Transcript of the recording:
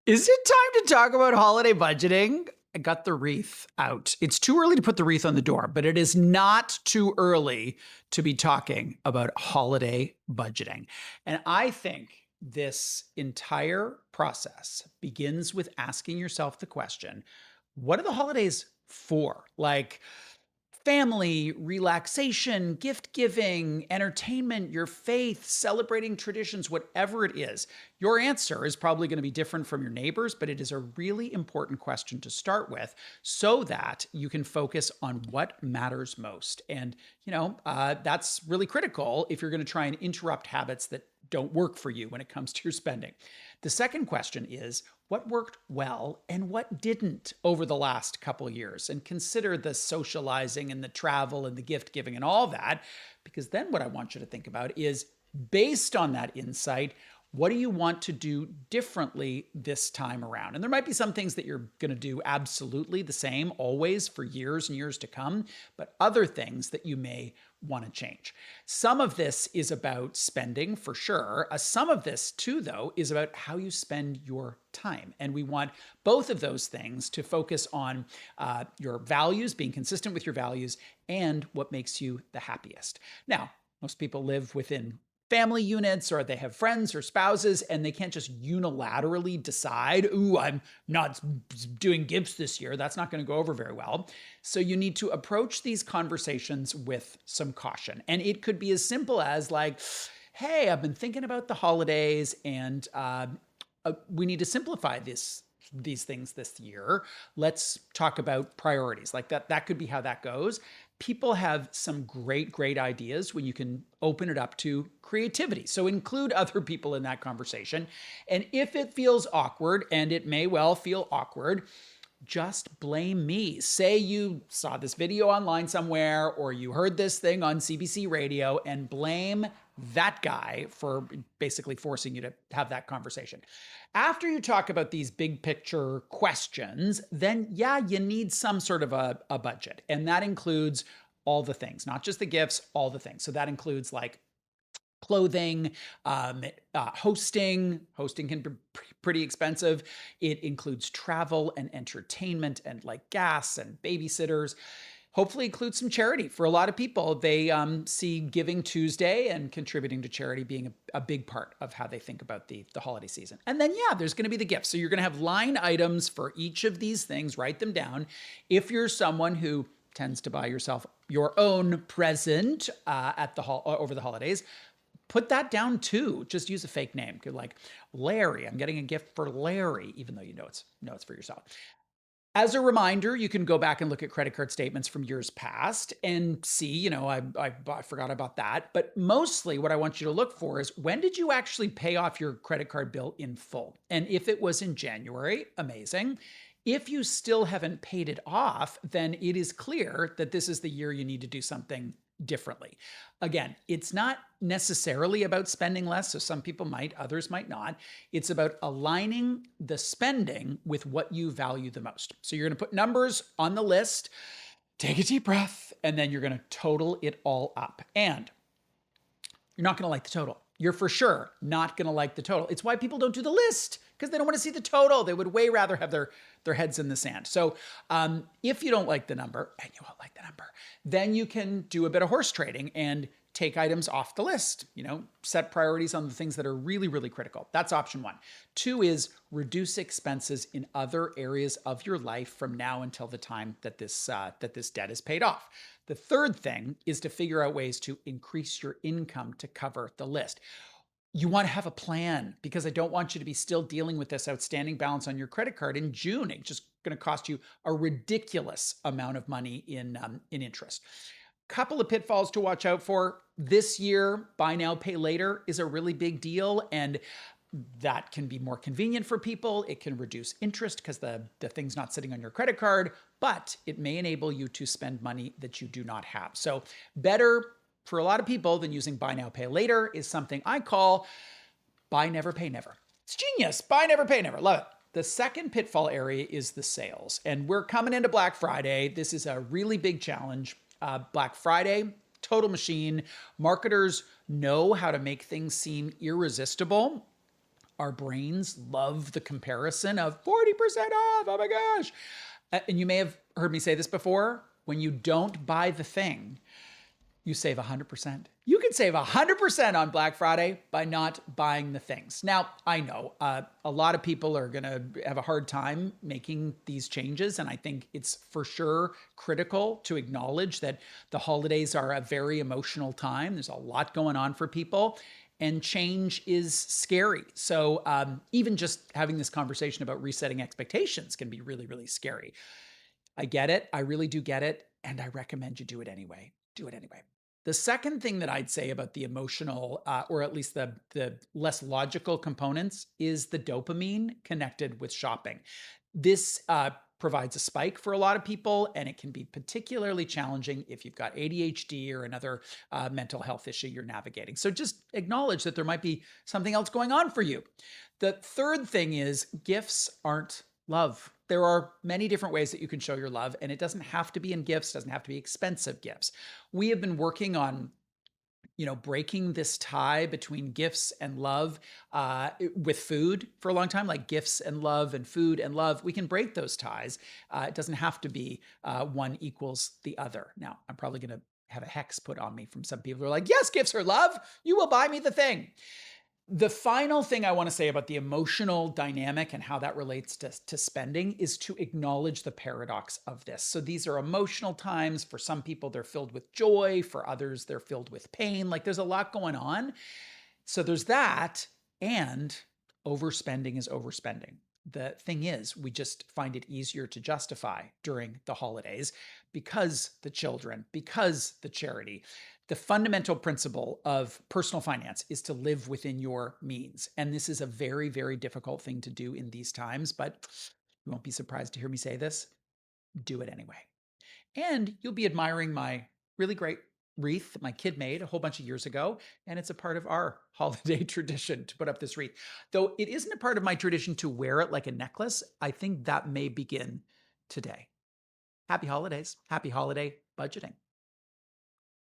Is it time to talk about holiday budgeting? I got the wreath out. It's too early to put the wreath on the door, but it is not too early to be talking about holiday budgeting. And I think this entire process begins with asking yourself the question, what are the holidays for? Like, family, relaxation, gift giving, entertainment, your faith, celebrating traditions, whatever it is. Your answer is probably going to be different from your neighbors, but it is a really important question to start with so that you can focus on what matters most. And, that's really critical if you're going to try and interrupt habits that don't work for you when it comes to your spending. The second question is, what worked well and what didn't over the last couple of years? And consider the socializing and the travel and the gift giving and all that, because then what I want you to think about is, based on that insight, what do you want to do differently this time around? And there might be some things that you're going to do absolutely the same always for years and years to come, but other things that you may want to change. Some of this is about spending for sure. Some of this too, though, is about how you spend your time. And we want both of those things to focus on your values, being consistent with your values, and what makes you the happiest. Now, most people live within family units, or they have friends or spouses, and they can't just unilaterally decide, ooh, I'm not doing gifts this year. That's not going to go over very well. So you need to approach these conversations with some caution. And it could be as simple as like, hey, I've been thinking about the holidays, and we need to simplify these things this year. Let's talk about priorities. Like that could be how that goes. People have some great ideas when you can open it up to creativity. So include other people in that conversation. And if it feels awkward, and it may well feel awkward, just blame me. Say you saw this video online somewhere, or you heard this thing on CBC radio, and blame that guy for basically forcing you to have that conversation. After you talk about these big picture questions, then yeah, you need some sort of a budget. And that includes all the things, not just the gifts, all the things. So that includes like clothing, hosting. Hosting can be pretty expensive. It includes travel and entertainment and like gas and babysitters. Hopefully includes some charity. For a lot of people, they see Giving Tuesday and contributing to charity being a big part of how they think about the holiday season. And then, yeah, there's going to be the gifts. So you're going to have line items for each of these things. Write them down. If you're someone who tends to buy yourself your own present over the holidays, put that down too. Just use a fake name. Like Larry, I'm getting a gift for Larry, even though you know it's for yourself. As a reminder, you can go back and look at credit card statements from years past and see, I forgot about that. But mostly what I want you to look for is, when did you actually pay off your credit card bill in full? And if it was in January, amazing. If you still haven't paid it off, then it is clear that this is the year you need to do something differently. Again, it's not necessarily about spending less. So some people might, others might not. It's about aligning the spending with what you value the most. So you're going to put numbers on the list, take a deep breath, and then you're going to total it all up. And you're not going to like the total. You're for sure not going to like the total. It's why people don't do the list, because they don't want to see the total. They would way rather have their heads in the sand. So if you don't like the number, and you won't like the number, then you can do a bit of horse trading and take items off the list. Set priorities on the things that are really, really critical. That's option 1. 2 is reduce expenses in other areas of your life from now until the time that this debt is paid off. The third thing is to figure out ways to increase your income to cover the list. You want to have a plan, because I don't want you to be still dealing with this outstanding balance on your credit card in June. It's just going to cost you a ridiculous amount of money in interest. Couple of pitfalls to watch out for. This year, buy now, pay later is a really big deal, and that can be more convenient for people. It can reduce interest because the thing's not sitting on your credit card, but it may enable you to spend money that you do not have. So better for a lot of people than using buy now, pay later is something I call buy never, pay never. It's genius. Buy never, pay never. Love it. The second pitfall area is the sales. And we're coming into Black Friday. This is a really big challenge. Black Friday, total machine. Marketers know how to make things seem irresistible. Our brains love the comparison of 40% off. Oh my gosh. And you may have heard me say this before. When you don't buy the thing, you save 100%. You can save 100% on Black Friday by not buying the things. Now, I know a lot of people are going to have a hard time making these changes. And I think it's for sure critical to acknowledge that the holidays are a very emotional time. There's a lot going on for people. And change is scary. So even just having this conversation about resetting expectations can be really, really scary. I get it. I really do get it. And I recommend you do it anyway. Do it anyway. The second thing that I'd say about the emotional, or at least the less logical components, is the dopamine connected with shopping. This provides a spike for a lot of people, and it can be particularly challenging if you've got ADHD or another mental health issue you're navigating. So just acknowledge that there might be something else going on for you. The third thing is gifts aren't love. There are many different ways that you can show your love, and it doesn't have to be in gifts, doesn't have to be expensive gifts. We have been working on breaking this tie between gifts and love with food for a long time, like gifts and love and food and love. We can break those ties. It doesn't have to be one equals the other. Now, I'm probably going to have a hex put on me from some people who are like, yes, gifts are love. You will buy me the thing. The final thing I want to say about the emotional dynamic and how that relates to spending is to acknowledge the paradox of this. So these are emotional times. For some people, they're filled with joy. For others, they're filled with pain. Like there's a lot going on. So there's that, and overspending is overspending. The thing is, we just find it easier to justify during the holidays because the children, because the charity. The fundamental principle of personal finance is to live within your means. And this is a very, very difficult thing to do in these times, but you won't be surprised to hear me say this. Do it anyway. And you'll be admiring my really great wreath my kid made a whole bunch of years ago. And it's a part of our holiday tradition to put up this wreath. Though it isn't a part of my tradition to wear it like a necklace, I think that may begin today. Happy holidays. Happy holiday budgeting.